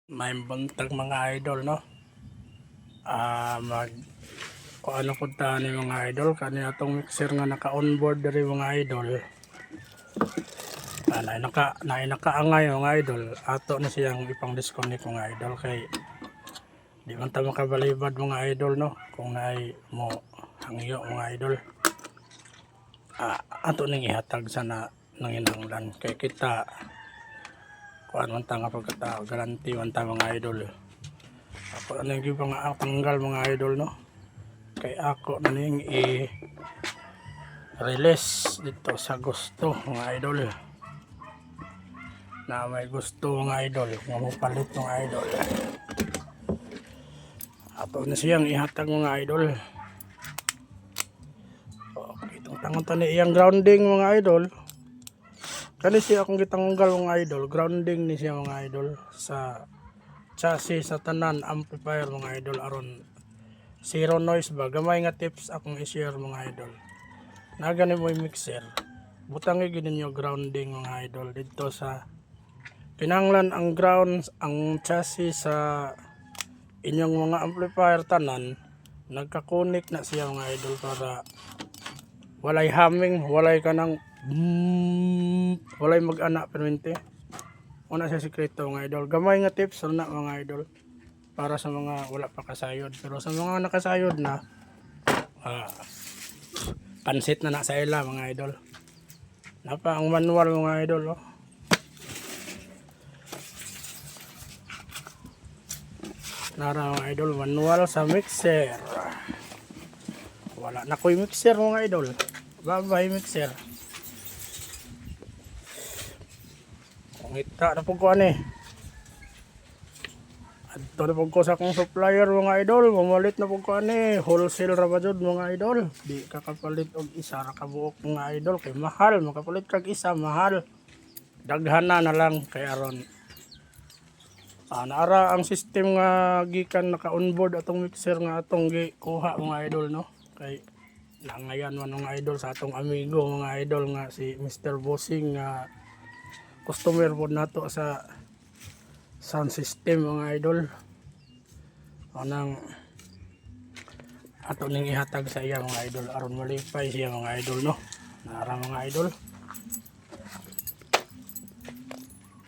May buntag mga idol, no? Mag kung ano punta ni mga idol kanina tong mixer nga naka-onboard diri mga idol. Nakaangay mga idol. Ato na siyang ipang disconnect mga idol kay di man ta makabalibad mga idol, no? Kung naay mo hangyo mga idol. Ato ning ihatag sana nanginanglan kay kita kuan man ta nga pagkatao garanti man ta mga idol. Ako na yung mga tanggal mga idol, no? Kay ako na ning i-release dito sa gusto mga idol. Na may gusto mga idol, nga mo palit mga idol. Ato na siyang ihatag mga idol. Okay, itong tangon ni iyang grounding mga idol. Kani siya akong gitanggal mga idol, grounding ni siya mga idol sa chassis sa tanan amplifier mga idol aron zero noise ba. Gamay nga tips akong i-share mga idol. Nagani mo yung mixer, butangi gid ninyo grounding mga idol dito sa kinanglan ang ground ang chassis sa inyong mga amplifier tanan nagka-connect na siya mga idol para walay humming, walay kanang walay mag-ana permente. Una sa sikreto mga idol. Gamay nga tips na mga idol para sa mga wala pa kasayod. Pero sa mga nakasayod na, pansit na sa ila mga idol. Napa ang manual mga idol. Oh. Nara mga idol, manual sa mixer. Wala na ko'y mixer mga idol. Babay mixer. Ngita na po ko ani. Adto na po ko sa akong supplier mga idol. Mamalit na po ko ani. Wholesale ra ba jud mga idol. Di kakapalit og isa ra ka buok mga idol. Kay mahal. Makapalit kag isa mahal. Daghana na lang kay aron. Naara ang system nga gikan naka-onboard atong mixer nga atong gikuha mga idol, no? Kay nangayan man mga idol sa atong amigo mga idol nga si Mr. Bossing nga customer po nato sa sound system mga idol. Anang ato ning ihatag sa iya mga idol aron malipay siya mga idol, no? Nara mga idol.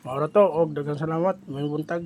Maura to og daghang salamat may buntag.